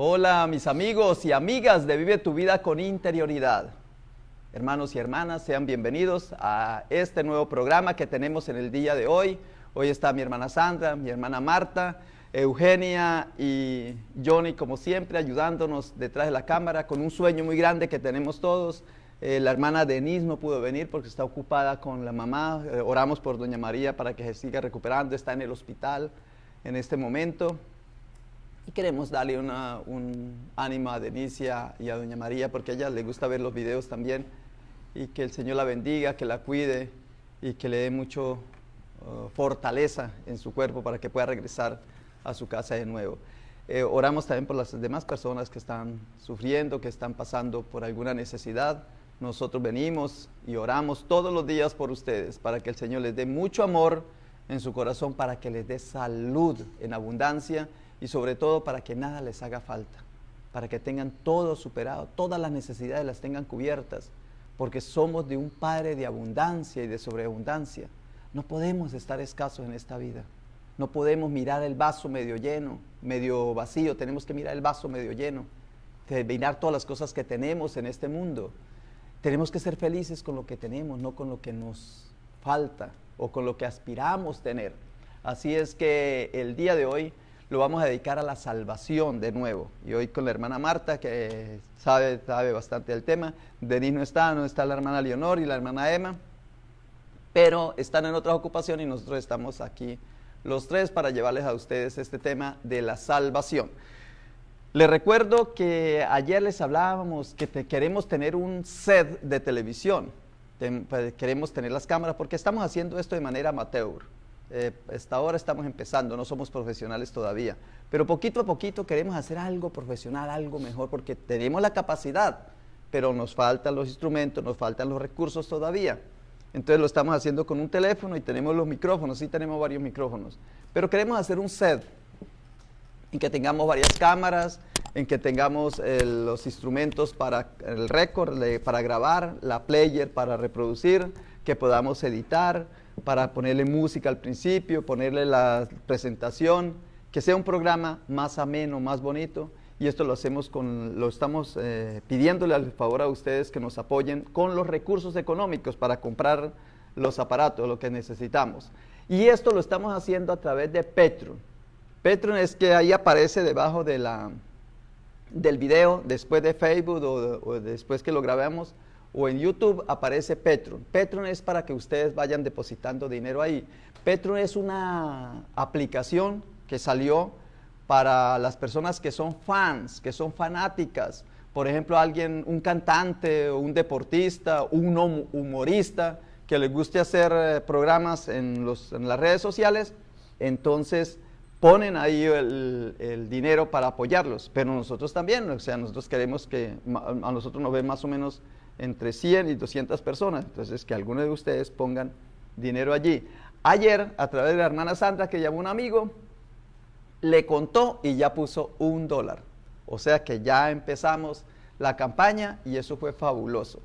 Hola mis amigos y amigas de Vive tu Vida con Interioridad. Hermanos y hermanas, sean bienvenidos a este nuevo programa que tenemos en el día de hoy. Hoy está mi hermana Sandra, mi hermana Marta, Eugenia y Johnny, como siempre, ayudándonos detrás de la cámara con un sueño muy grande que tenemos todos. La hermana Denise no pudo venir porque está ocupada con la mamá. Oramos por doña María para que se siga recuperando, está en el hospital en este momento. Y queremos darle un ánimo a Denise y a doña María porque a ella le gusta ver los videos también. Y que el Señor la bendiga, que la cuide y que le dé mucho fortaleza en su cuerpo para que pueda regresar a su casa de nuevo. Oramos también por las demás personas que están sufriendo, que están pasando por alguna necesidad. Nosotros venimos y oramos todos los días por ustedes para que el Señor les dé mucho amor en su corazón, para que les dé salud en abundancia y sobre todo para que nada les haga falta, para que tengan todo superado, todas las necesidades las tengan cubiertas, porque somos de un Padre de abundancia y de sobreabundancia. No podemos estar escasos en esta vida, no podemos mirar el vaso medio lleno, medio vacío, tenemos que mirar el vaso medio lleno, mirar todas las cosas que tenemos en este mundo. Tenemos que ser felices con lo que tenemos, no con lo que nos falta o con lo que aspiramos tener. Así es que el día de hoy lo vamos a dedicar a la salvación de nuevo. Y hoy con la hermana Marta, que sabe bastante del tema. Denise no está la hermana Leonor y la hermana Emma, pero están en otras ocupaciones y nosotros estamos aquí los tres para llevarles a ustedes este tema de la salvación. Les recuerdo que ayer les hablábamos que queremos tener un set de televisión, queremos tener las cámaras porque estamos haciendo esto de manera amateur. Hasta ahora estamos empezando, no somos profesionales todavía, pero poquito a poquito queremos hacer algo profesional, algo mejor, porque tenemos la capacidad, pero nos faltan los instrumentos, nos faltan los recursos todavía. Entonces lo estamos haciendo con un teléfono y tenemos los micrófonos, sí tenemos varios micrófonos, pero queremos hacer un set en que tengamos varias cámaras, en que tengamos los instrumentos para el récord, para grabar, la player para reproducir, que podamos editar, para ponerle música al principio, ponerle la presentación, que sea un programa más ameno, más bonito. Y esto lo estamos pidiéndole al favor a ustedes que nos apoyen con los recursos económicos para comprar los aparatos, lo que necesitamos. Y esto lo estamos haciendo a través de Patreon. Patreon es que ahí aparece debajo del video, después de Facebook o después que lo grabamos, o en YouTube aparece Patreon. Patreon es para que ustedes vayan depositando dinero ahí. Patreon es una aplicación que salió para las personas que son fans, que son fanáticas. Por ejemplo, un cantante, o un deportista, un humorista que le guste hacer programas en las redes sociales, entonces ponen ahí el dinero para apoyarlos, pero nosotros también, o sea, nosotros queremos que a nosotros nos ven más o menos entre 100 y 200 personas, entonces que algunos de ustedes pongan dinero allí. Ayer, a través de la hermana Sandra, que llamó un amigo, le contó y ya puso $1, o sea que ya empezamos la campaña y eso fue fabuloso.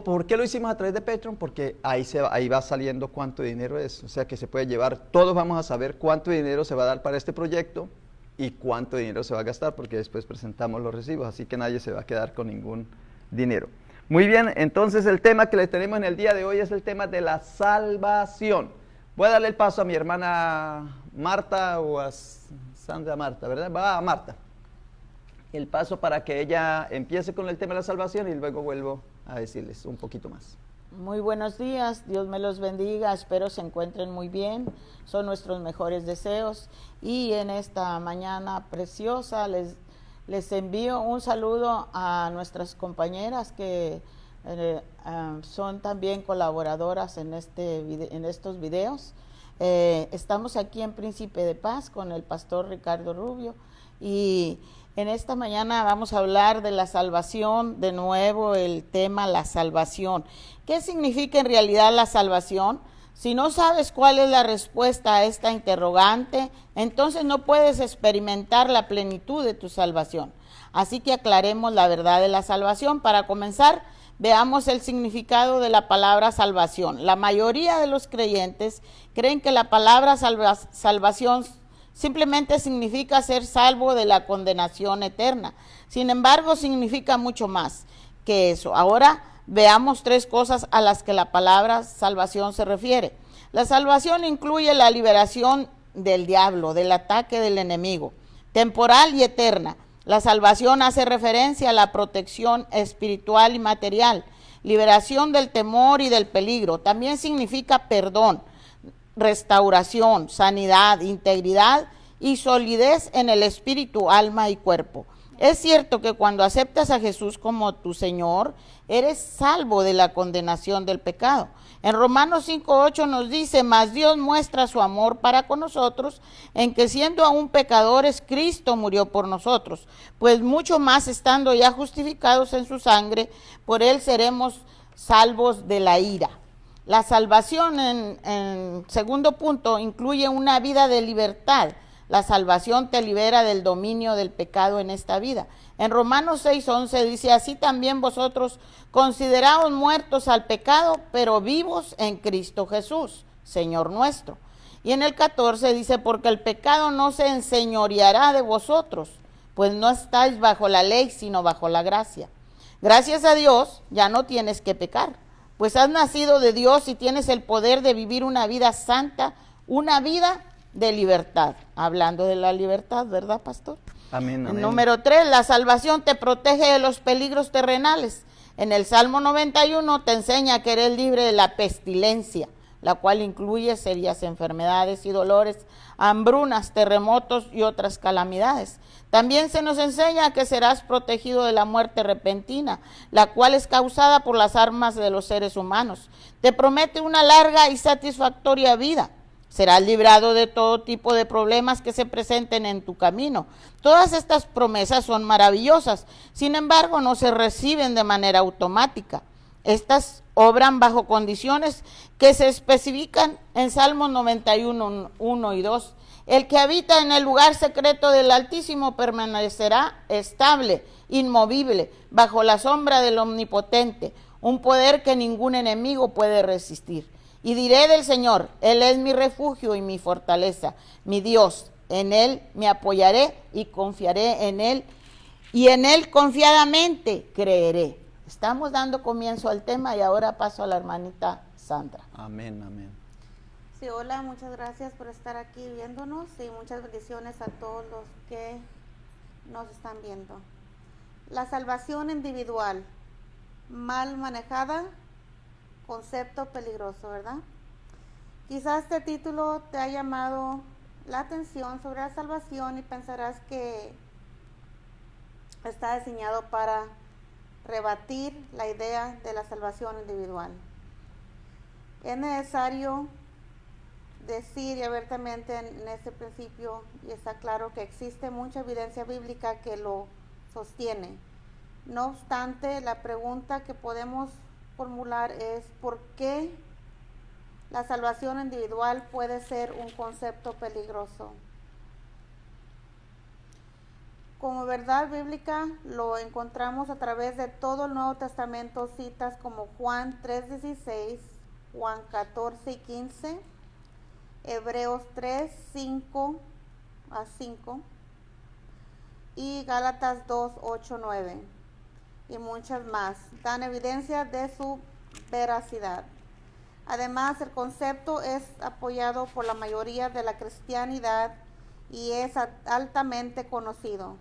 ¿Por qué lo hicimos a través de Patreon? Porque ahí va saliendo cuánto dinero es, o sea que se puede llevar, todos vamos a saber cuánto dinero se va a dar para este proyecto y cuánto dinero se va a gastar, porque después presentamos los recibos, así que nadie se va a quedar con ningún dinero. Muy bien, entonces el tema que les tenemos en el día de hoy es el tema de la salvación. Voy a darle el paso a mi hermana Marta o a Sandra Marta, ¿verdad? Va a Marta. El paso para que ella empiece con el tema de la salvación y luego vuelvo a decirles un poquito más. Muy buenos días, Dios me los bendiga, espero se encuentren muy bien, son nuestros mejores deseos y en esta mañana preciosa les envío un saludo a nuestras compañeras que son también colaboradoras en estos videos. Estamos aquí en Príncipe de Paz con el pastor Ricardo Rubio y en esta mañana vamos a hablar de la salvación, de nuevo el tema la salvación. ¿Qué significa en realidad la salvación? Si no sabes cuál es la respuesta a esta interrogante, entonces no puedes experimentar la plenitud de tu salvación. Así que aclaremos la verdad de la salvación. Para comenzar, veamos el significado de la palabra salvación. La mayoría de los creyentes creen que la palabra salvación simplemente significa ser salvo de la condenación eterna. Sin embargo, significa mucho más que eso. Ahora veamos 3 cosas a las que la palabra salvación se refiere. La salvación incluye la liberación del diablo, del ataque del enemigo, temporal y eterna. La salvación hace referencia a la protección espiritual y material, liberación del temor y del peligro. También significa perdón, restauración, sanidad, integridad y solidez en el espíritu, alma y cuerpo. Es cierto que cuando aceptas a Jesús como tu Señor, eres salvo de la condenación del pecado. En Romanos 5:8 nos dice, mas Dios muestra su amor para con nosotros, en que siendo aún pecadores, Cristo murió por nosotros. Pues mucho más estando ya justificados en su sangre, por él seremos salvos de la ira. La salvación, en segundo punto, incluye una vida de libertad. La salvación te libera del dominio del pecado en esta vida. En Romanos 6:11 dice, así también vosotros consideraos muertos al pecado, pero vivos en Cristo Jesús, Señor nuestro. Y en el 14 dice, porque el pecado no se enseñoreará de vosotros, pues no estáis bajo la ley, sino bajo la gracia. Gracias a Dios, ya no tienes que pecar, pues has nacido de Dios y tienes el poder de vivir una vida santa, una vida de libertad. Hablando de la libertad, ¿verdad, pastor? Amén, amén. Número 3, la salvación te protege de los peligros terrenales. En el Salmo 91 te enseña que eres libre de la pestilencia, la cual incluye serias enfermedades y dolores, hambrunas, terremotos y otras calamidades. También se nos enseña que serás protegido de la muerte repentina, la cual es causada por las armas de los seres humanos. Te promete una larga y satisfactoria vida. Serás librado de todo tipo de problemas que se presenten en tu camino. Todas estas promesas son maravillosas, sin embargo no se reciben de manera automática. Estas obran bajo condiciones que se especifican en Salmos 91, 1 y 2. El que habita en el lugar secreto del Altísimo permanecerá estable, inmovible, bajo la sombra del Omnipotente, un poder que ningún enemigo puede resistir. Y diré del Señor, Él es mi refugio y mi fortaleza, mi Dios, en Él me apoyaré y confiaré en Él, y en Él confiadamente creeré. Estamos dando comienzo al tema y ahora paso a la hermanita Sandra. Amén, amén. Sí, hola, muchas gracias por estar aquí viéndonos y muchas bendiciones a todos los que nos están viendo. La salvación individual, mal manejada, concepto peligroso, ¿verdad? Quizás este título te ha llamado la atención sobre la salvación y pensarás que está diseñado para rebatir la idea de la salvación individual. Es necesario decir y abiertamente en este principio, y está claro que existe mucha evidencia bíblica que lo sostiene. No obstante, la pregunta que podemos formular es ¿por qué la salvación individual puede ser un concepto peligroso? Como verdad bíblica lo encontramos a través de todo el Nuevo Testamento, citas como Juan 3:16, Juan 14 y 15, Hebreos 3, 5 a 5 y Gálatas 2, 8, 9 y muchas más, dan evidencia de su veracidad. Además, el concepto es apoyado por la mayoría de la cristianidad y es altamente conocido.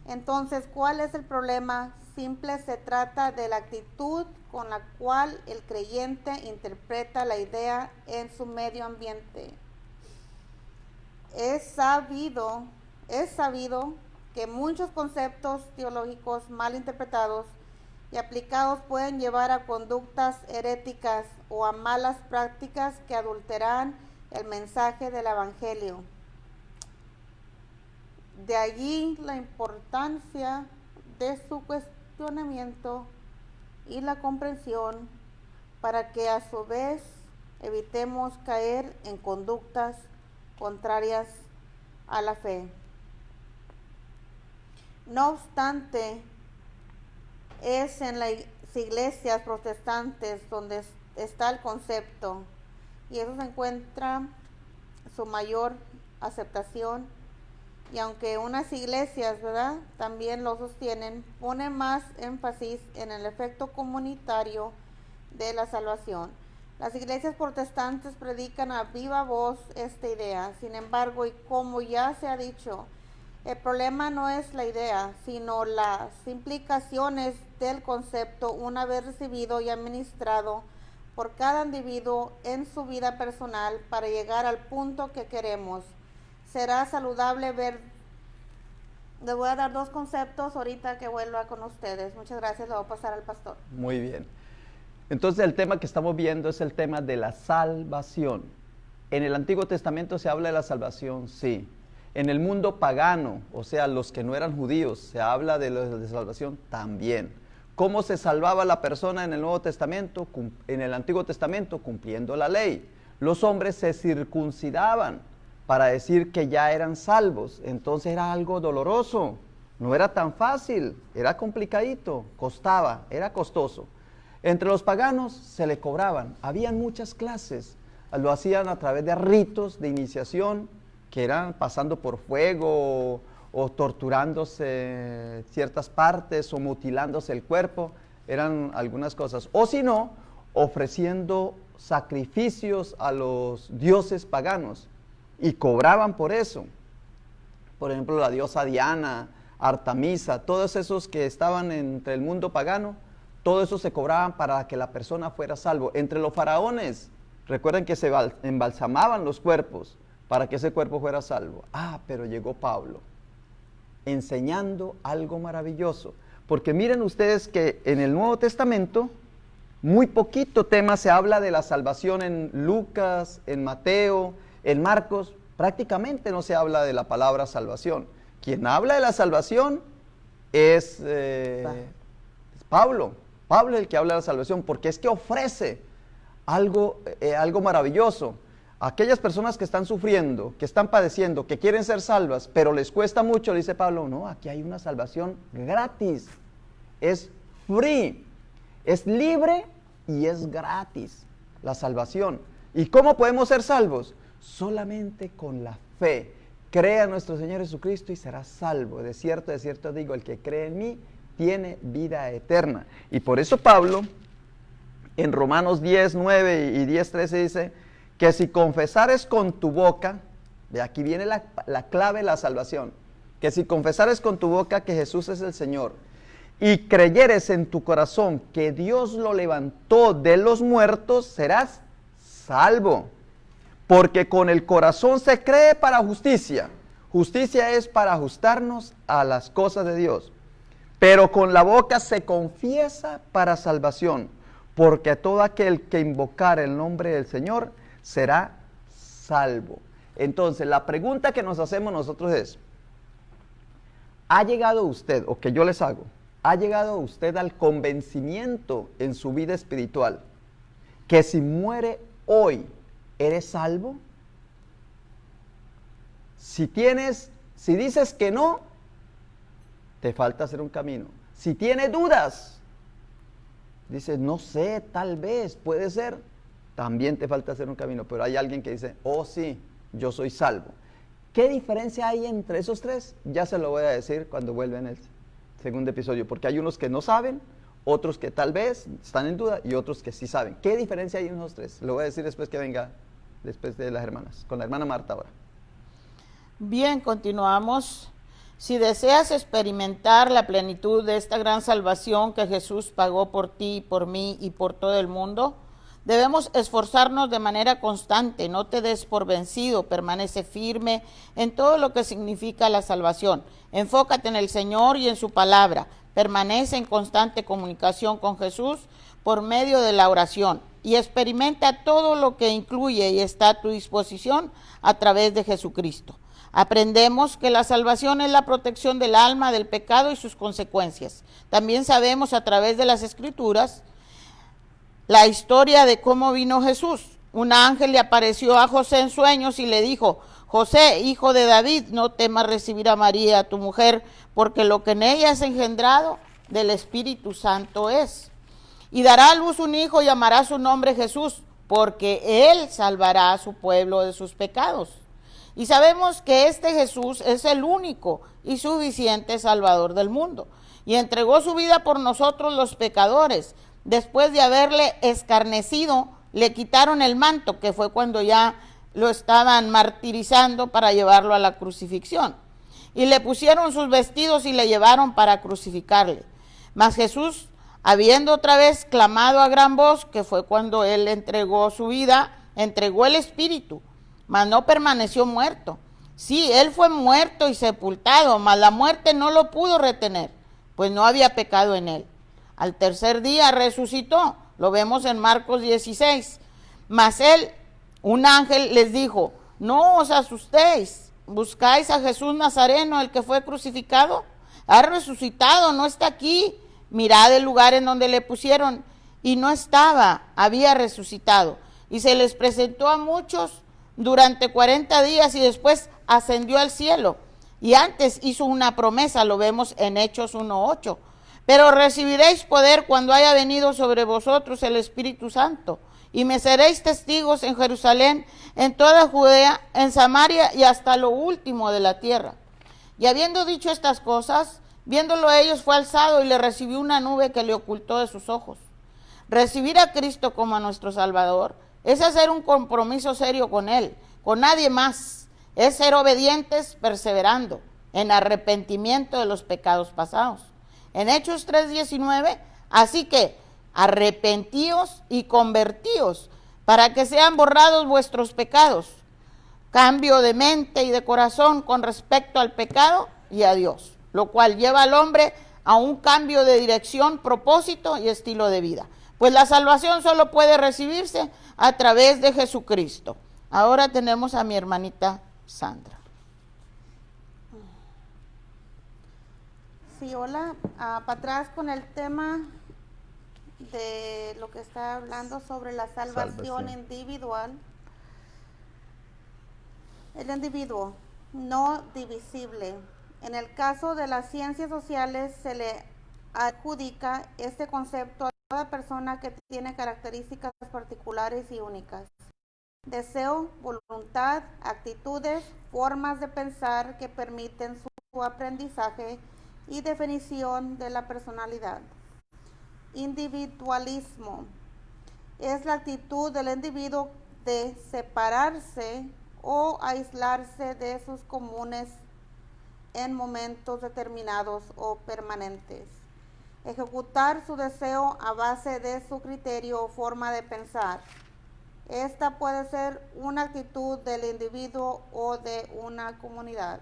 Entonces, ¿cuál es el problema? Simple, se trata de la actitud con la cual el creyente interpreta la idea en su medio ambiente. Es sabido que muchos conceptos teológicos mal interpretados y aplicados pueden llevar a conductas heréticas o a malas prácticas que adulteran el mensaje del Evangelio. De allí la importancia de su cuestionamiento y la comprensión para que a su vez evitemos caer en conductas contrarias a la fe. No obstante, es en las iglesias protestantes donde está el concepto y eso se encuentra su mayor aceptación y aunque unas iglesias, ¿verdad?, también lo sostienen, ponen más énfasis en el efecto comunitario de la salvación. Las iglesias protestantes predican a viva voz esta idea. Sin embargo, y como ya se ha dicho, el problema no es la idea, sino las implicaciones del concepto una vez recibido y administrado por cada individuo en su vida personal para llegar al punto que queremos. Será saludable ver. Les voy a dar 2 conceptos ahorita que vuelva con ustedes. Muchas gracias, le voy a pasar al pastor. Muy bien. Entonces el tema que estamos viendo es el tema de la salvación. En el Antiguo Testamento se habla de la salvación, sí. En el mundo pagano, o sea, los que no eran judíos, se habla de la salvación también. ¿Cómo se salvaba la persona en el Nuevo Testamento? En el Antiguo Testamento, cumpliendo la ley. Los hombres se circuncidaban para decir que ya eran salvos. Entonces era algo doloroso, no era tan fácil, era complicadito, costaba, era costoso. Entre los paganos se le cobraban, habían muchas clases, lo hacían a través de ritos de iniciación, que eran pasando por fuego o torturándose ciertas partes o mutilándose el cuerpo, eran algunas cosas. O si no, ofreciendo sacrificios a los dioses paganos y cobraban por eso. Por ejemplo, la diosa Diana, Artemisa, todos esos que estaban entre el mundo pagano, todo eso se cobraban para que la persona fuera salvo. Entre los faraones, recuerden que se embalsamaban los cuerpos para que ese cuerpo fuera salvo. Pero llegó Pablo, enseñando algo maravilloso. Porque miren ustedes que en el Nuevo Testamento, muy poquito tema se habla de la salvación en Lucas, en Mateo, en Marcos, prácticamente no se habla de la palabra salvación. Quien habla de la salvación es Pablo. Pablo es el que habla de la salvación, porque es que ofrece algo maravilloso. Aquellas personas que están sufriendo, que están padeciendo, que quieren ser salvas, pero les cuesta mucho, le dice Pablo, no, aquí hay una salvación gratis, es free, es libre y es gratis la salvación. ¿Y cómo podemos ser salvos? Solamente con la fe. Crea en nuestro Señor Jesucristo y serás salvo. De cierto digo, el que cree en mí tiene vida eterna. Y por eso Pablo, en Romanos 10, 9 y 10, 13 dice, que si confesares con tu boca, de aquí viene la clave de la salvación, que si confesares con tu boca que Jesús es el Señor, y creyeres en tu corazón que Dios lo levantó de los muertos, serás salvo. Porque con el corazón se cree para justicia. Justicia es para ajustarnos a las cosas de Dios. Pero con la boca se confiesa para salvación. Porque todo aquel que invocare el nombre del Señor será salvo. Entonces, la pregunta que nos hacemos nosotros es, ¿ha llegado usted, o que yo les hago, ha llegado usted al convencimiento en su vida espiritual que si muere hoy, ¿eres salvo? Si dices que no, te falta hacer un camino. Si tienes dudas, dices, no sé, tal vez, puede ser, también te falta hacer un camino. Pero hay alguien que dice, oh sí, yo soy salvo. ¿Qué diferencia hay entre esos tres? Ya se lo voy a decir cuando vuelva en el segundo episodio, porque hay unos que no saben, otros que tal vez están en duda y otros que sí saben. ¿Qué diferencia hay en esos tres? Lo voy a decir después que venga, después de las hermanas, con la hermana Marta ahora. Bien, continuamos. Si deseas experimentar la plenitud de esta gran salvación que Jesús pagó por ti, por mí y por todo el mundo, debemos esforzarnos de manera constante. No te des por vencido, permanece firme en todo lo que significa la salvación. Enfócate en el Señor y en su palabra. Permanece en constante comunicación con Jesús por medio de la oración y experimenta todo lo que incluye y está a tu disposición a través de Jesucristo. Aprendemos que la salvación es la protección del alma del pecado y sus consecuencias. También sabemos a través de las Escrituras la historia de cómo vino Jesús. Un ángel le apareció a José en sueños y le dijo, José, hijo de David, no temas recibir a María, tu mujer, porque lo que en ella es engendrado del Espíritu Santo es. Y dará a luz un hijo y llamará su nombre Jesús, porque él salvará a su pueblo de sus pecados. Y sabemos que este Jesús es el único y suficiente Salvador del mundo. Y entregó su vida por nosotros los pecadores. Después de haberle escarnecido, le quitaron el manto, que fue cuando ya lo estaban martirizando para llevarlo a la crucifixión. Y le pusieron sus vestidos y le llevaron para crucificarle. Mas Jesús, habiendo otra vez clamado a gran voz, que fue cuando él entregó su vida, entregó el espíritu, mas no permaneció muerto. Sí, él fue muerto y sepultado, mas la muerte no lo pudo retener, pues no había pecado en él. Al tercer día resucitó, lo vemos en Marcos 16. Mas él, un ángel, les dijo: no os asustéis, buscáis a Jesús Nazareno, el que fue crucificado. Ha resucitado, no está aquí. Mirad el lugar en donde le pusieron, y no estaba, había resucitado. Y se les presentó a muchos durante 40 días y después ascendió al cielo. Y antes hizo una promesa, lo vemos en Hechos 1:8. Pero recibiréis poder cuando haya venido sobre vosotros el Espíritu Santo, y me seréis testigos en Jerusalén, en toda Judea, en Samaria y hasta lo último de la tierra. Y habiendo dicho estas cosas, viéndolo ellos, fue alzado y le recibió una nube que le ocultó de sus ojos. Recibir a Cristo como a nuestro Salvador es hacer un compromiso serio con Él, con nadie más. Es ser obedientes perseverando en arrepentimiento de los pecados pasados. En Hechos 3:19, así que arrepentíos y convertíos para que sean borrados vuestros pecados. Cambio de mente y de corazón con respecto al pecado y a Dios, lo cual lleva al hombre a un cambio de dirección, propósito y estilo de vida. Pues la salvación solo puede recibirse a través de Jesucristo. Ahora tenemos a mi hermanita Sandra. Sí, hola. Para atrás con el tema de lo que está hablando sobre la salvación individual. El individuo no divisible. En el caso de las ciencias sociales se le adjudica este concepto a toda persona que tiene características particulares y únicas. Deseo, voluntad, actitudes, formas de pensar que permiten su aprendizaje y definición de la personalidad. Individualismo es la actitud del individuo de separarse o aislarse de sus comunes en momentos determinados o permanentes. Ejecutar su deseo a base de su criterio o forma de pensar. Esta puede ser una actitud del individuo o de una comunidad.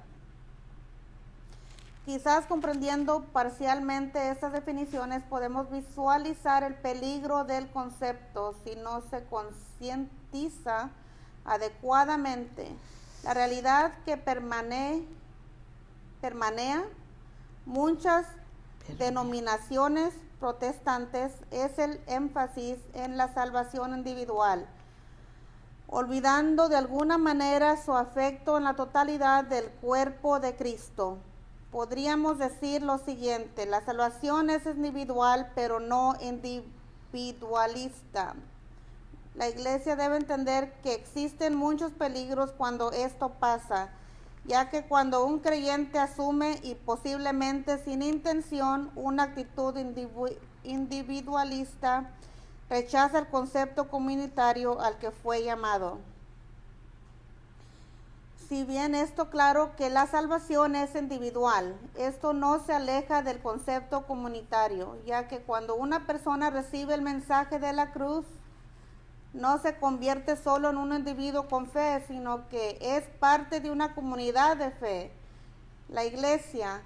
Quizás comprendiendo parcialmente estas definiciones podemos visualizar el peligro del concepto si no se concientiza adecuadamente. La realidad que permanea muchas denominaciones protestantes es el énfasis en la salvación individual, olvidando de alguna manera su afecto en la totalidad del cuerpo de Cristo. Podríamos decir lo siguiente: la salvación es individual, pero no individualista. La iglesia debe entender que existen muchos peligros cuando esto pasa, ya que cuando un creyente asume, y posiblemente sin intención, una actitud individualista, rechaza el concepto comunitario al que fue llamado. Si bien esto claro que la salvación es individual, esto no se aleja del concepto comunitario, ya que cuando una persona recibe el mensaje de la cruz, no se convierte solo en un individuo con fe, sino que es parte de una comunidad de fe. La iglesia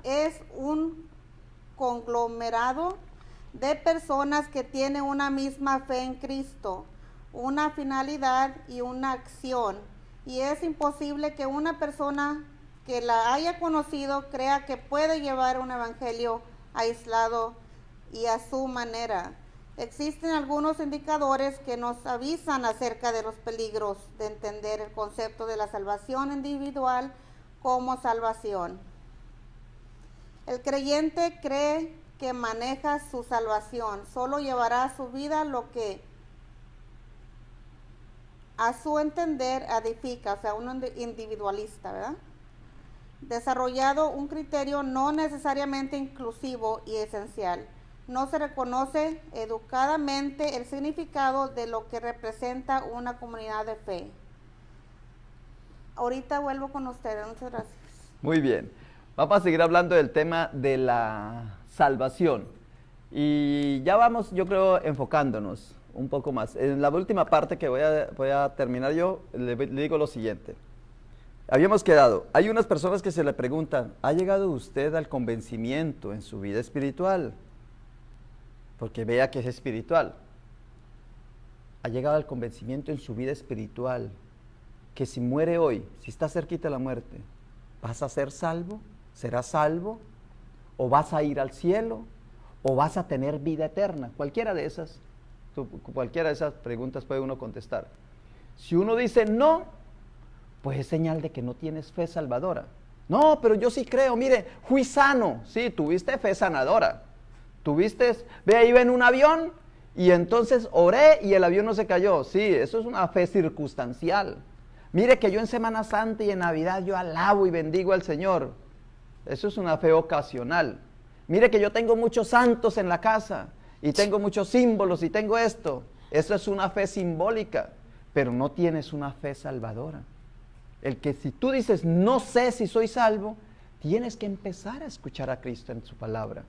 es un conglomerado de personas que tienen una misma fe en Cristo, una finalidad y una acción. Y es imposible que una persona que la haya conocido crea que puede llevar un evangelio aislado y a su manera. Existen algunos indicadores que nos avisan acerca de los peligros de entender el concepto de la salvación individual como salvación. El creyente cree que maneja su salvación, solo llevará a su vida lo que a su entender edifica, o sea, uno individualista, ¿verdad? Desarrollado un criterio no necesariamente inclusivo y esencial. No se reconoce educadamente el significado de lo que representa una comunidad de fe. Ahorita vuelvo con ustedes, muchas gracias. Muy bien, vamos a seguir hablando del tema de la salvación. Y ya vamos, yo creo, enfocándonos un poco más. En la última parte que voy a terminar yo, le digo lo siguiente. Habíamos quedado, hay unas personas que se le preguntan, ¿ha llegado usted al convencimiento en su vida espiritual? Porque vea que es espiritual. ¿Ha llegado al convencimiento en su vida espiritual que si muere hoy, si está cerquita de la muerte, vas a ser salvo? ¿Serás salvo? ¿O vas a ir al cielo? ¿O vas a tener vida eterna? Cualquiera de esas preguntas puede uno contestar. Si uno dice no, pues es señal de que no tienes fe salvadora. No, pero yo sí creo, mire, fui sano. Sí, tuviste fe sanadora. Iba en un avión y entonces oré y el avión no se cayó. Sí, eso es una fe circunstancial. Mire que yo en Semana Santa y en Navidad yo alabo y bendigo al Señor. Eso es una fe ocasional. Mire que yo tengo muchos santos en la casa y tengo muchos símbolos y tengo esto. Eso es una fe simbólica, pero no tienes una fe salvadora. El que si tú dices, no sé si soy salvo, tienes que empezar a escuchar a Cristo en su palabra.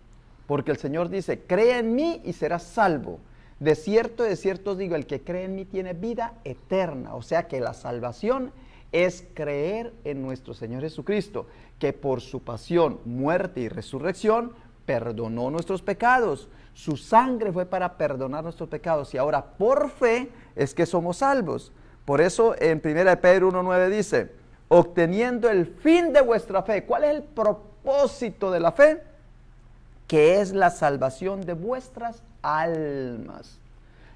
Porque el Señor dice, cree en mí y serás salvo. De cierto os digo, el que cree en mí tiene vida eterna. O sea que la salvación es creer en nuestro Señor Jesucristo, que por su pasión, muerte y resurrección, perdonó nuestros pecados. Su sangre fue para perdonar nuestros pecados y ahora por fe es que somos salvos. Por eso en 1 Pedro 1:9 dice, obteniendo el fin de vuestra fe. ¿Cuál es el propósito de la fe? Que es la salvación de vuestras almas.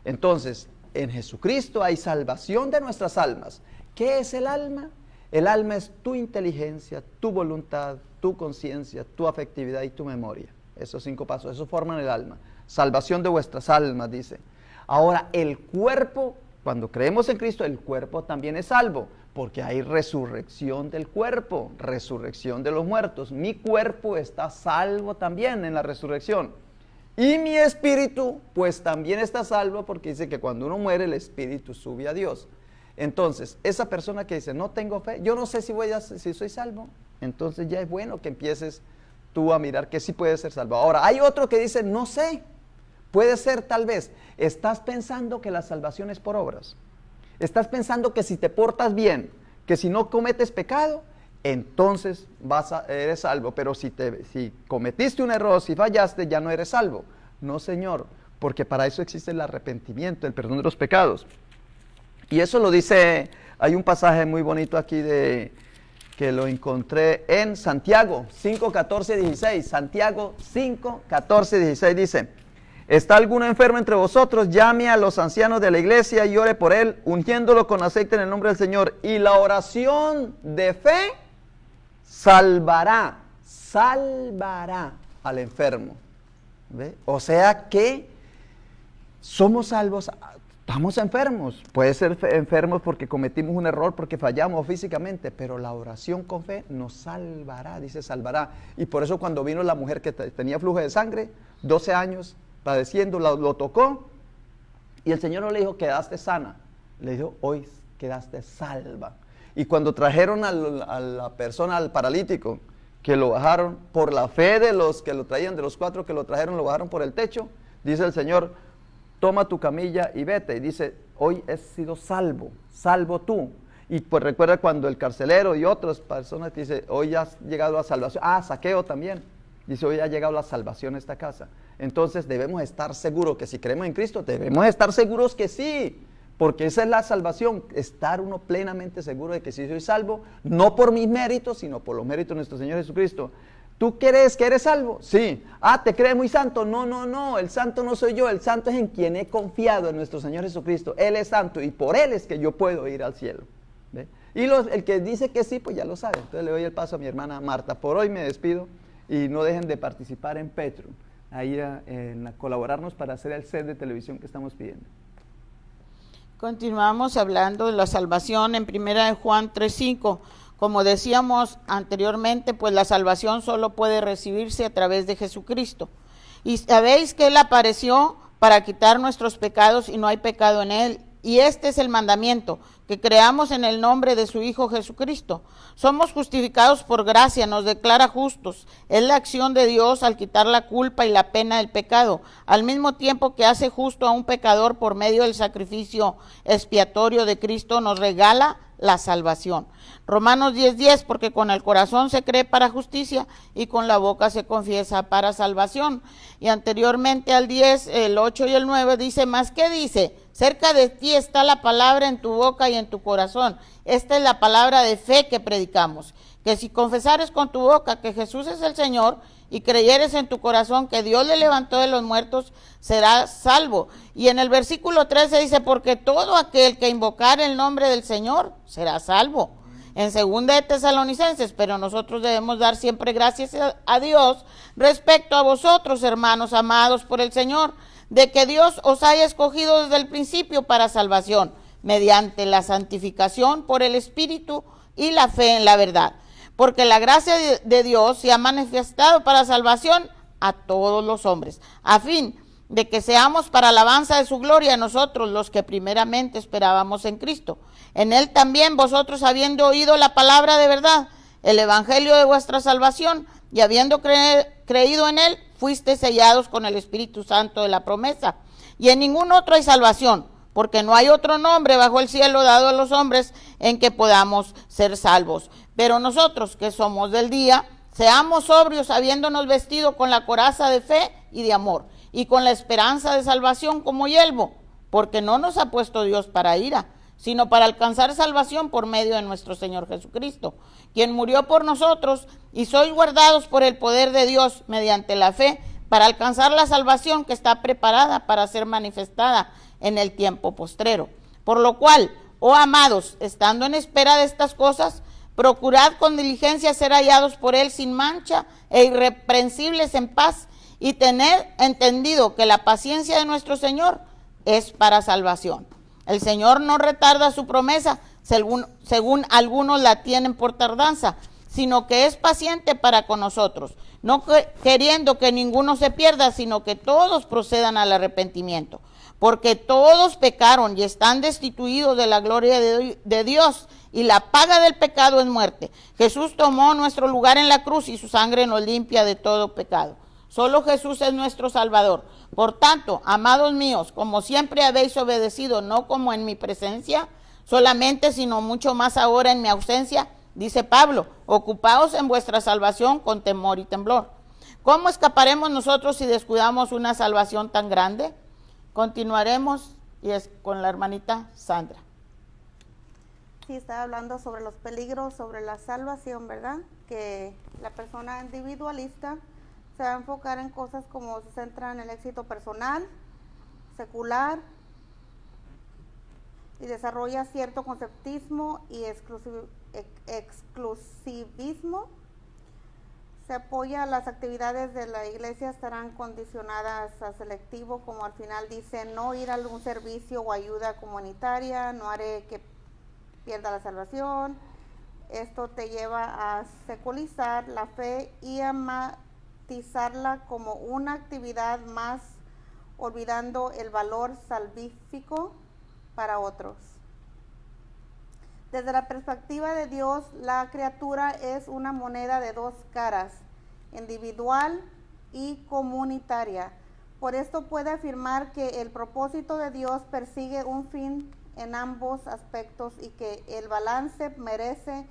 Entonces, en Jesucristo hay salvación de nuestras almas. ¿Qué es el alma? El alma es tu inteligencia, tu voluntad, tu conciencia, tu afectividad y tu memoria. Esos 5 pasos, eso forman el alma. Salvación de vuestras almas, dice. Ahora, el cuerpo, cuando creemos en Cristo, el cuerpo también es salvo, porque hay resurrección del cuerpo, resurrección de los muertos. Mi cuerpo está salvo también en la resurrección. Y mi espíritu, pues también está salvo, porque dice que cuando uno muere, el espíritu sube a Dios. Entonces, esa persona que dice, no tengo fe, yo no sé si soy salvo, entonces ya es bueno que empieces tú a mirar que sí puedes ser salvo. Ahora, hay otro que dice, no sé, puede ser tal vez, estás pensando que la salvación es por obras, estás pensando que si te portas bien, que si no cometes pecado, entonces eres salvo, pero si cometiste un error, si fallaste, ya no eres salvo. No, Señor, porque para eso existe el arrepentimiento, el perdón de los pecados. Y eso lo dice, hay un pasaje muy bonito aquí que lo encontré en Santiago 5:14-16. Santiago 5:14-16 dice, ¿está alguno enfermo entre vosotros? Llame a los ancianos de la iglesia y ore por él, ungiéndolo con aceite en el nombre del Señor. Y la oración de fe salvará al enfermo. ¿Ve? O sea que somos salvos. Estamos enfermos, puede ser enfermos porque cometimos un error, porque fallamos físicamente, pero la oración con fe nos salvará, dice salvará. Y por eso cuando vino la mujer que tenía flujo de sangre, 12 años padeciendo, lo tocó, y el Señor no le dijo, quedaste sana, le dijo, hoy quedaste salva. Y cuando trajeron a la persona, al paralítico, que lo bajaron, por la fe de los que lo traían, de los 4 que lo trajeron, lo bajaron por el techo, dice el Señor, toma tu camilla y vete. Y dice, hoy has sido salvo tú. Y pues recuerda cuando el carcelero y otras personas dice, hoy has llegado a salvación. Saqueo también. Dice, hoy ha llegado la salvación a esta casa. Entonces debemos estar seguros que si creemos en Cristo, debemos estar seguros que sí. Porque esa es la salvación, estar uno plenamente seguro de que sí soy salvo, no por mis méritos, sino por los méritos de nuestro Señor Jesucristo. ¿Tú crees que eres salvo? Sí. ¿Te crees muy santo? No, el santo no soy yo, el santo es en quien he confiado, en nuestro Señor Jesucristo. Él es santo y por Él es que yo puedo ir al cielo. ¿Ve? Y el que dice que sí, pues ya lo sabe. Entonces le doy el paso a mi hermana Marta. Por hoy me despido y no dejen de participar en Patreon, ahí colaborarnos para hacer el set de televisión que estamos pidiendo. Continuamos hablando de la salvación en 1 Juan 3:5. Como decíamos anteriormente, pues la salvación solo puede recibirse a través de Jesucristo. Y sabéis que Él apareció para quitar nuestros pecados y no hay pecado en Él. Y este es el mandamiento, que creamos en el nombre de su Hijo Jesucristo. Somos justificados por gracia, nos declara justos. Es la acción de Dios al quitar la culpa y la pena del pecado, al mismo tiempo que hace justo a un pecador por medio del sacrificio expiatorio de Cristo, nos regala la salvación. Romanos 10:10, porque con el corazón se cree para justicia y con la boca se confiesa para salvación. Y anteriormente al 10, el 8 y el 9 dice, ¿más qué dice? Cerca de ti está la palabra en tu boca y en tu corazón. Esta es la palabra de fe que predicamos, que si confesares con tu boca que Jesús es el Señor y creyeres en tu corazón que Dios le levantó de los muertos, serás salvo. Y en el versículo 13 dice, porque todo aquel que invocare el nombre del Señor será salvo. En 2 de Tesalonicenses, pero nosotros debemos dar siempre gracias a Dios respecto a vosotros, hermanos amados por el Señor, de que Dios os haya escogido desde el principio para salvación, mediante la santificación por el Espíritu y la fe en la verdad. Porque la gracia de Dios se ha manifestado para salvación a todos los hombres, a fin de que seamos para alabanza de su gloria nosotros los que primeramente esperábamos en Cristo. En Él también vosotros, habiendo oído la palabra de verdad, el evangelio de vuestra salvación, y habiendo creído en Él, fuiste sellados con el Espíritu Santo de la promesa. Y en ningún otro hay salvación, porque no hay otro nombre bajo el cielo dado a los hombres en que podamos ser salvos. Pero nosotros que somos del día, seamos sobrios, habiéndonos vestido con la coraza de fe y de amor, y con la esperanza de salvación como yelmo, porque no nos ha puesto Dios para ira, sino para alcanzar salvación por medio de nuestro Señor Jesucristo, quien murió por nosotros, y sois guardados por el poder de Dios mediante la fe, para alcanzar la salvación que está preparada para ser manifestada en el tiempo postrero. Por lo cual, oh amados, estando en espera de estas cosas, procurad con diligencia ser hallados por Él sin mancha e irreprensibles en paz, y tener entendido que la paciencia de nuestro Señor es para salvación. El Señor no retarda su promesa, según algunos la tienen por tardanza, sino que es paciente para con nosotros, no queriendo que ninguno se pierda, sino que todos procedan al arrepentimiento. Porque todos pecaron y están destituidos de la gloria de Dios, y la paga del pecado es muerte. Jesús tomó nuestro lugar en la cruz y su sangre nos limpia de todo pecado. Solo Jesús es nuestro Salvador. Por tanto, amados míos, como siempre habéis obedecido, no como en mi presencia solamente, sino mucho más ahora en mi ausencia, dice Pablo, ocupaos en vuestra salvación con temor y temblor. ¿Cómo escaparemos nosotros si descuidamos una salvación tan grande? Continuaremos y es con la hermanita Sandra. Sí, estaba hablando sobre los peligros, sobre la salvación, ¿verdad? Que la persona individualista se va a enfocar en cosas como se centra en el éxito personal, secular, y desarrolla cierto conceptismo y exclusivismo. Se apoya, las actividades de la iglesia estarán condicionadas a selectivo, como al final dice, no ir a algún servicio o ayuda comunitaria, no haré que pierda la salvación. Esto te lleva a seculizar la fe y a matizarla como una actividad más, olvidando el valor salvífico para otros. Desde la perspectiva de Dios, la criatura es una moneda de dos caras, individual y comunitaria. Por esto puede afirmar que el propósito de Dios persigue un fin en ambos aspectos y que el balance merece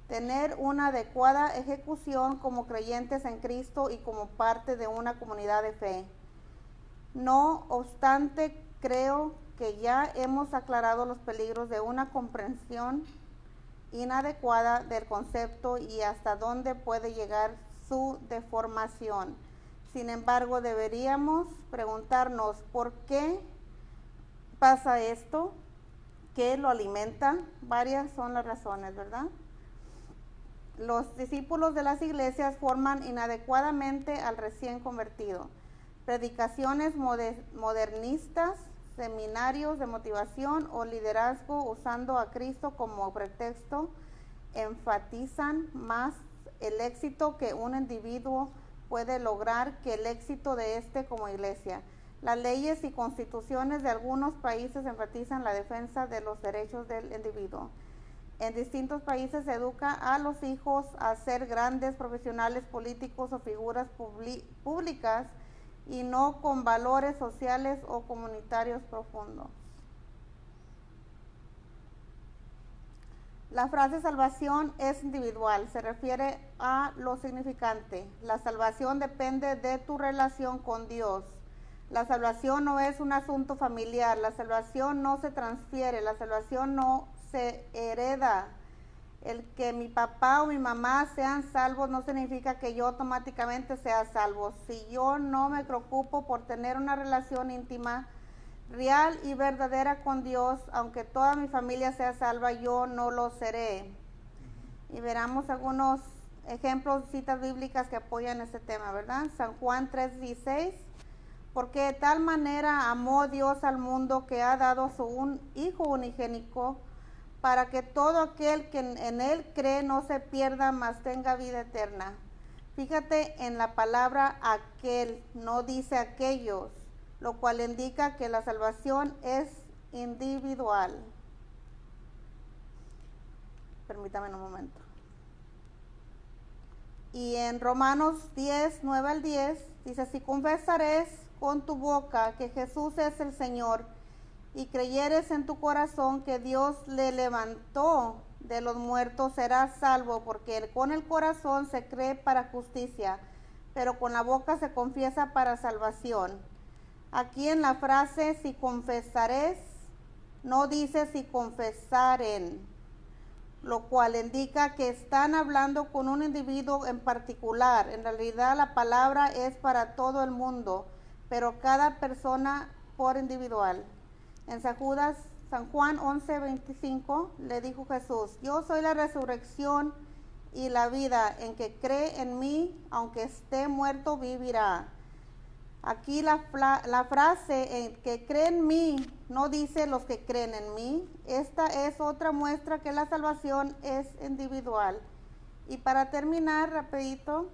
tener una adecuada ejecución como creyentes en Cristo y como parte de una comunidad de fe. No obstante, creo que ya hemos aclarado los peligros de una comprensión inadecuada del concepto y hasta dónde puede llegar su deformación. Sin embargo, deberíamos preguntarnos por qué pasa esto, qué lo alimenta. Varias son las razones, ¿verdad? Los discípulos de las iglesias forman inadecuadamente al recién convertido. Predicaciones modernistas seminarios de motivación o liderazgo usando a Cristo como pretexto enfatizan más el éxito que un individuo puede lograr que el éxito de este como iglesia. Las leyes y constituciones de algunos países enfatizan la defensa de los derechos del individuo. En distintos países se educa a los hijos a ser grandes profesionales políticos o figuras públicas y no con valores sociales o comunitarios profundos. La frase salvación es individual, se refiere a lo significante. La salvación depende de tu relación con Dios. La salvación no es un asunto familiar, la salvación no se transfiere, la salvación no se hereda. El que mi papá o mi mamá sean salvos no significa que yo automáticamente sea salvo. Si yo no me preocupo por tener una relación íntima, real y verdadera con Dios, aunque toda mi familia sea salva, yo no lo seré. Y veremos algunos ejemplos, citas bíblicas que apoyan este tema, ¿verdad? San Juan 3:16, porque de tal manera amó Dios al mundo que ha dado su Hijo unigénico, para que todo aquel que en Él cree no se pierda, mas tenga vida eterna. Fíjate en la palabra aquel, no dice aquellos, lo cual indica que la salvación es individual. Permítame un momento. Y en Romanos 10, 9 al 10, dice, si confesares con tu boca que Jesús es el Señor, y creyeres en tu corazón que Dios le levantó de los muertos, serás salvo, porque con el corazón se cree para justicia, pero con la boca se confiesa para salvación. Aquí en la frase si confesares, no dice si confesaren, lo cual indica que están hablando con un individuo en particular. En realidad la palabra es para todo el mundo, pero cada persona por individual. En San Juan 11:25 le dijo Jesús, yo soy la resurrección y la vida, en que cree en mí, aunque esté muerto, vivirá. Aquí la frase en que cree en mí no dice los que creen en mí. Esta es otra muestra que la salvación es individual. Y para terminar rapidito,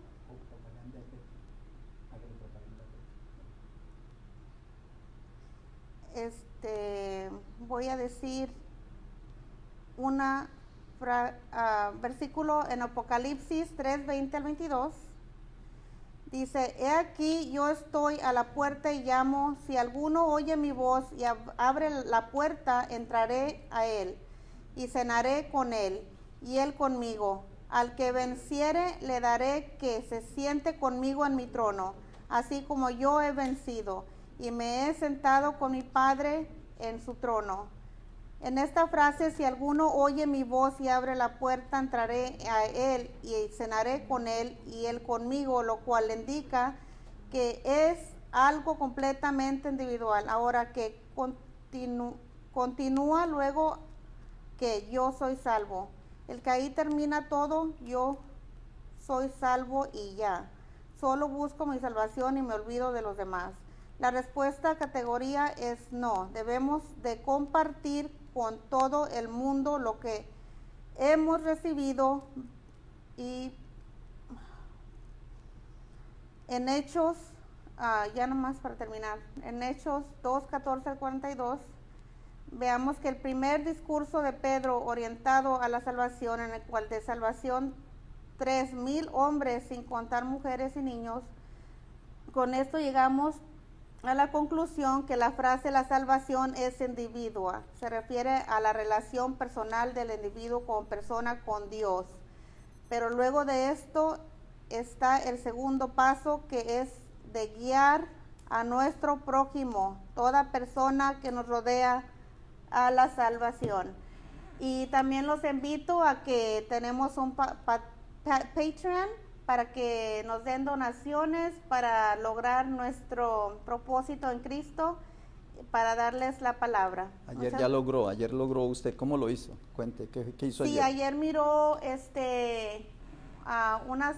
voy a decir versículo en Apocalipsis 3:20 al 22. Dice, he aquí yo estoy a la puerta y llamo, si alguno oye mi voz y abre la puerta, entraré a él y cenaré con él y él conmigo. Al que venciere le daré que se siente conmigo en mi trono, así como yo he vencido y me he sentado con mi Padre en su trono. En esta frase, si alguno oye mi voz y abre la puerta, entraré a él y cenaré con él y él conmigo, lo cual indica que es algo completamente individual. Ahora que continúa luego que yo soy salvo. El que ahí termina todo, yo soy salvo y ya. Solo busco mi salvación y me olvido de los demás. La respuesta a categoría es no. Debemos de compartir con todo el mundo lo que hemos recibido. Y en Hechos, ya nomás para terminar, en Hechos 2:14 al 42, veamos que el primer discurso de Pedro orientado a la salvación, en el cual de salvación 3,000 hombres sin contar mujeres y niños. Con esto llegamos a la conclusión que la frase la salvación es individua, se refiere a la relación personal del individuo como persona con Dios. Pero luego de esto está el segundo paso, que es de guiar a nuestro prójimo, toda persona que nos rodea, a la salvación. Y también los invito a que tenemos un Patreon para que nos den donaciones para lograr nuestro propósito en Cristo, para darles la palabra. Ayer logró usted. ¿Cómo lo hizo? Cuente, ¿qué hizo ayer? Sí, ayer miró a unas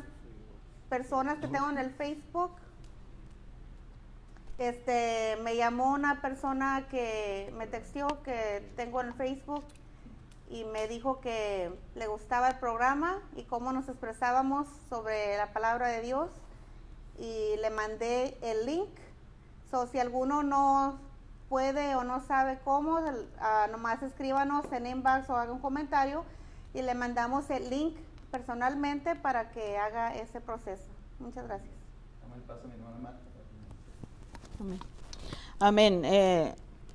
personas que tengo en el Facebook. Me llamó una persona que me texteó, que tengo en Facebook, y me dijo que le gustaba el programa y cómo nos expresábamos sobre la palabra de Dios, y le mandé el link. Si alguno no puede o no sabe cómo, nomás escríbanos en inbox o haga un comentario y le mandamos el link personalmente para que haga ese proceso. Muchas gracias. Amén.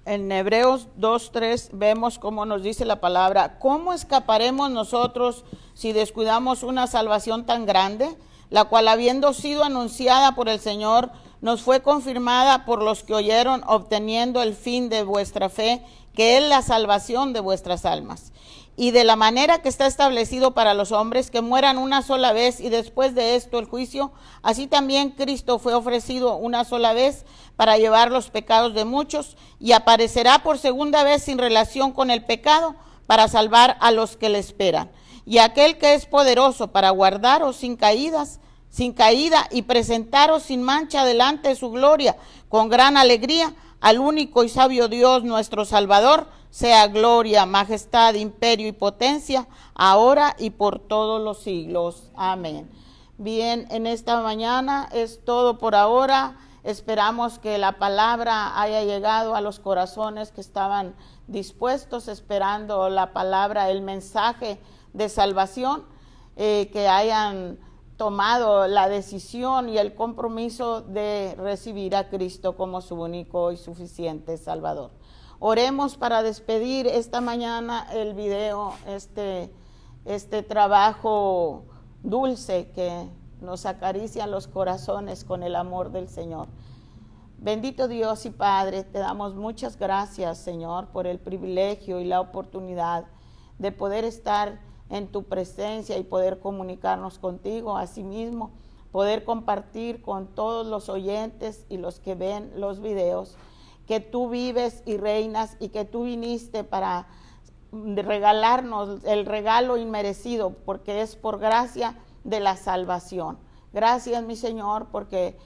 En Hebreos 2:3 vemos cómo nos dice la palabra: ¿cómo escaparemos nosotros si descuidamos una salvación tan grande, la cual, habiendo sido anunciada por el Señor, nos fue confirmada por los que oyeron, obteniendo el fin de vuestra fe, que es la salvación de vuestras almas? Y de la manera que está establecido para los hombres, que mueran una sola vez y después de esto el juicio, así también Cristo fue ofrecido una sola vez para llevar los pecados de muchos, y aparecerá por segunda vez sin relación con el pecado para salvar a los que le esperan. Y aquel que es poderoso para guardaros sin caída y presentaros sin mancha delante de su gloria con gran alegría, al único y sabio Dios nuestro Salvador, sea gloria, majestad, imperio y potencia, ahora y por todos los siglos. Amén. Bien, en esta mañana es todo por ahora. Esperamos que la palabra haya llegado a los corazones que estaban dispuestos, esperando la palabra, el mensaje de salvación, que hayan tomado la decisión y el compromiso de recibir a Cristo como su único y suficiente Salvador. Oremos para despedir esta mañana el video, este trabajo dulce que nos acaricia los corazones con el amor del Señor. Bendito Dios y Padre, te damos muchas gracias, Señor, por el privilegio y la oportunidad de poder estar en tu presencia y poder comunicarnos contigo, asimismo poder compartir con todos los oyentes y los que ven los videos que tú vives y reinas, y que tú viniste para regalarnos el regalo inmerecido, porque es por gracia de la salvación. Gracias, mi Señor, porque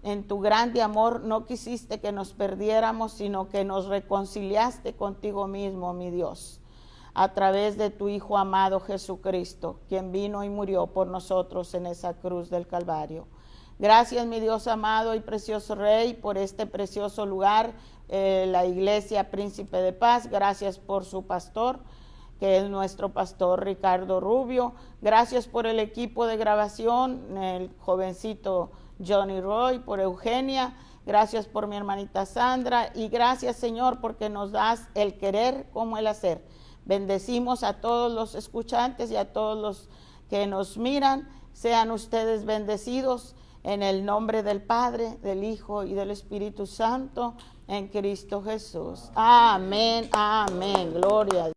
en tu grande amor no quisiste que nos perdiéramos, sino que nos reconciliaste contigo mismo, mi Dios, a través de tu Hijo amado Jesucristo, quien vino y murió por nosotros en esa cruz del Calvario. Gracias, mi Dios amado y precioso Rey, por este precioso lugar, la Iglesia Príncipe de Paz. Gracias por su pastor, que es nuestro pastor Ricardo Rubio. Gracias por el equipo de grabación, el jovencito Johnny Roy, por Eugenia. Gracias por mi hermanita Sandra, y gracias, Señor, porque nos das el querer como el hacer. Bendecimos a todos los escuchantes y a todos los que nos miran. Sean ustedes bendecidos en el nombre del Padre, del Hijo y del Espíritu Santo, en Cristo Jesús. Amén, amén. Gloria a Dios.